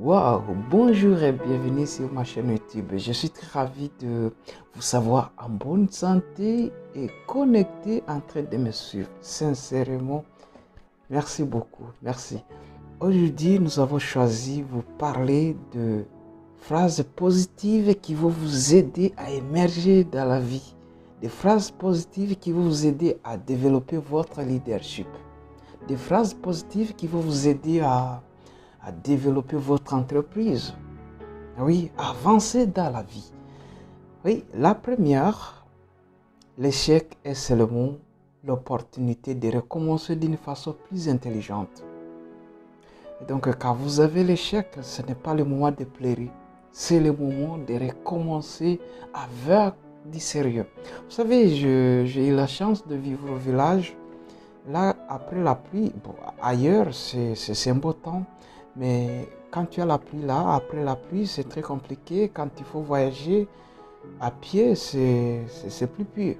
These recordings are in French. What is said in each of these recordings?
Wow, bonjour et bienvenue sur ma chaîne YouTube. Je suis très ravi de vous savoir en bonne santé et connecté en train de me suivre. Sincèrement, merci beaucoup. Merci. Aujourd'hui, nous avons choisi de vous parler de phrases positives qui vont vous aider à émerger dans la vie. Des phrases positives qui vont vous aider à développer votre leadership. Des phrases positives qui vont vous aider à développer votre entreprise. Oui, avancer dans la vie. Oui, la première, l'échec est seulement l'opportunité de recommencer d'une façon plus intelligente. Et donc, quand vous avez l'échec, ce n'est pas le moment de pleurer. C'est le moment de recommencer avec du sérieux. Vous savez, j'ai eu la chance de vivre au village. Là, après la pluie, bon, ailleurs, c'est un beau temps. Mais quand tu as la pluie là, après la pluie, c'est très compliqué. Quand il faut voyager à pied, c'est plus pur.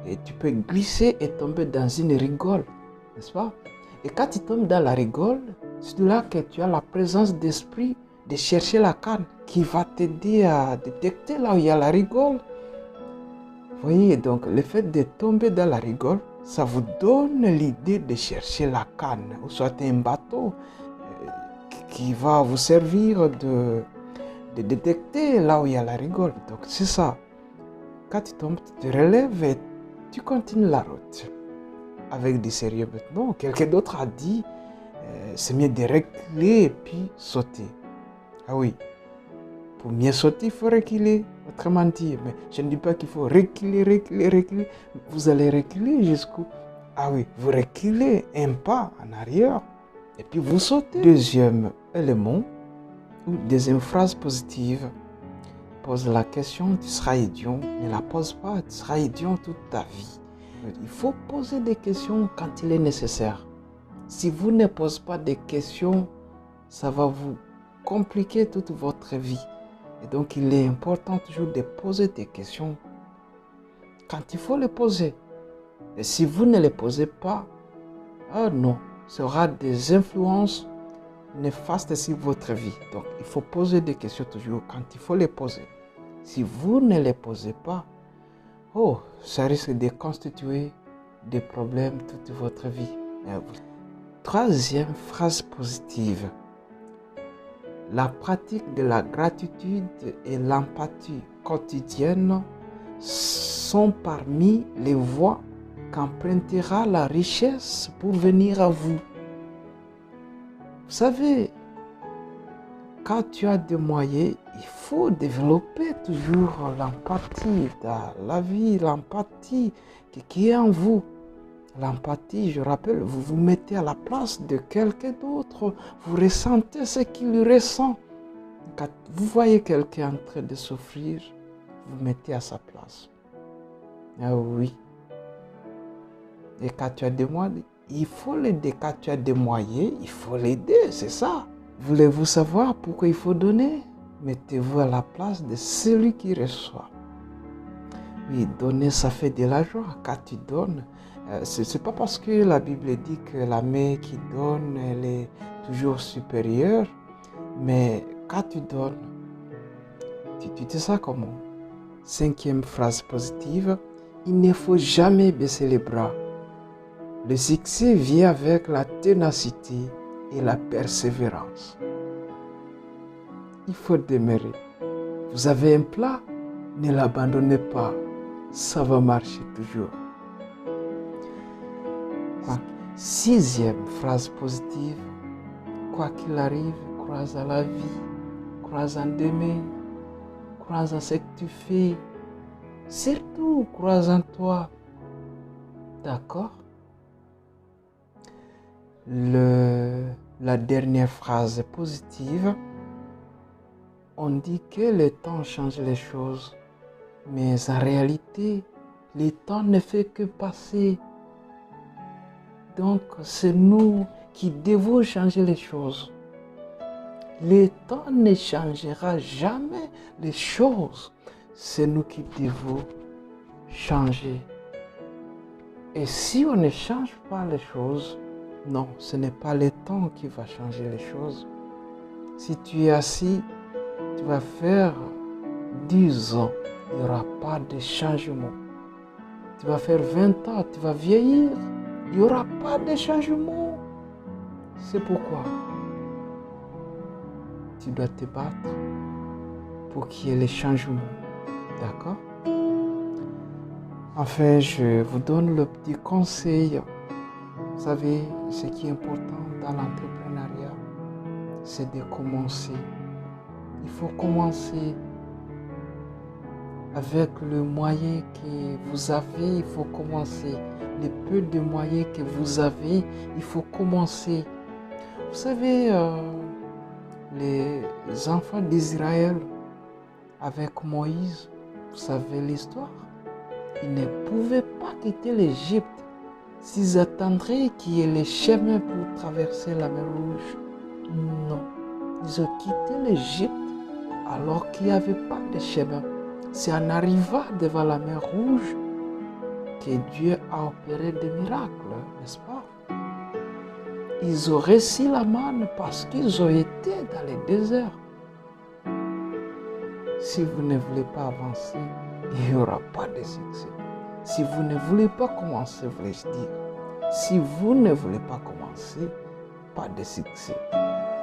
Et tu peux glisser et tomber dans une rigole, n'est-ce pas? Et quand tu tombes dans la rigole, c'est là que tu as la présence d'esprit de chercher la canne qui va t'aider à détecter là où il y a la rigole. Vous voyez, donc le fait de tomber dans la rigole, ça vous donne l'idée de chercher la canne, ou soit un bateau qui va vous servir de détecter là où il y a la rigole. Donc c'est ça. Quand tu tombes, tu te relèves et tu continues la route. Avec du sérieux maintenant. Quelqu'un d'autre a dit, c'est mieux de reculer et puis sauter. Ah oui. Pour mieux sauter, il faut reculer. Autrement dit, mais je ne dis pas qu'il faut reculer, reculer, reculer. Vous allez reculer jusqu'où? Ah oui, vous reculez un pas en arrière et puis vous sautez. Deuxième élément, ou deuxième phrase positive, pose la question, tu seras idiot. Ne la pose pas, tu seras idiot toute ta vie. Il faut poser des questions quand il est nécessaire. Si vous ne posez pas des questions, ça va vous compliquer toute votre vie. Et donc, il est important toujours de poser des questions quand il faut les poser. Et si vous ne les posez pas, ah non, ça aura des influences néfastes sur votre vie. Donc, il faut poser des questions toujours quand il faut les poser. Si vous ne les posez pas, oh, ça risque de constituer des problèmes toute votre vie. Troisième phrase positive. La pratique de la gratitude et l'empathie quotidienne sont parmi les voies qu'empruntera la richesse pour venir à vous. Vous savez, quand tu as des moyens, il faut développer toujours l'empathie dans la vie, l'empathie qui est en vous. L'empathie, je rappelle, vous vous mettez à la place de quelqu'un d'autre, vous ressentez ce qu'il ressent. Quand vous voyez quelqu'un en train de souffrir, vous mettez à sa place. Ah oui. Et quand tu as des moyens, il faut l'aider. Quand tu as des moyens, il faut l'aider, c'est ça. Voulez-vous savoir pourquoi il faut donner? Mettez-vous à la place de celui qui reçoit. Oui, donner, ça fait de la joie. Quand tu donnes, ce n'est pas parce que la Bible dit que la main qui donne, elle est toujours supérieure. Mais quand tu donnes, tu te sens comment? Cinquième phrase positive, il ne faut jamais baisser les bras. Le succès vient avec la ténacité et la persévérance. Il faut demeurer. Vous avez un plat, ne l'abandonnez pas. Ça va marcher toujours. Sixième phrase positive, quoi qu'il arrive, crois à la vie, crois en demain, crois en ce que tu fais. Surtout, crois en toi. D'accord? La dernière phrase positive, on dit que le temps change les choses, mais en réalité, le temps ne fait que passer. Donc, c'est nous qui devons changer les choses. Le temps ne changera jamais les choses. C'est nous qui devons changer. Et si on ne change pas les choses, non, ce n'est pas le temps qui va changer les choses. Si tu es assis, tu vas faire 10 ans, il n'y aura pas de changement. Tu vas faire 20 ans, tu vas vieillir, il n'y aura pas de changement. C'est pourquoi tu dois te battre pour qu'il y ait les changements. D'accord? Enfin, je vous donne le petit conseil. Vous savez, ce qui est important dans l'entrepreneuriat, c'est de commencer. Il faut commencer avec le moyen que vous avez. Il faut commencer. Le peu de moyens que vous avez, il faut commencer. Vous savez, les enfants d'Israël avec Moïse, vous savez l'histoire? Ils ne pouvaient pas quitter l'Égypte s'ils attendraient qu'il y ait les chemins pour traverser la mer Rouge. Non, ils ont quitté l'Égypte alors qu'il n'y avait pas de chemin. C'est en arrivant devant la mer Rouge que Dieu a opéré des miracles, n'est-ce pas? Ils ont réussi la manne parce qu'ils ont été dans le désert. Si vous ne voulez pas avancer, il n'y aura pas de succès. Si vous ne voulez pas commencer, voulais-je dire, si vous ne voulez pas commencer, pas de succès.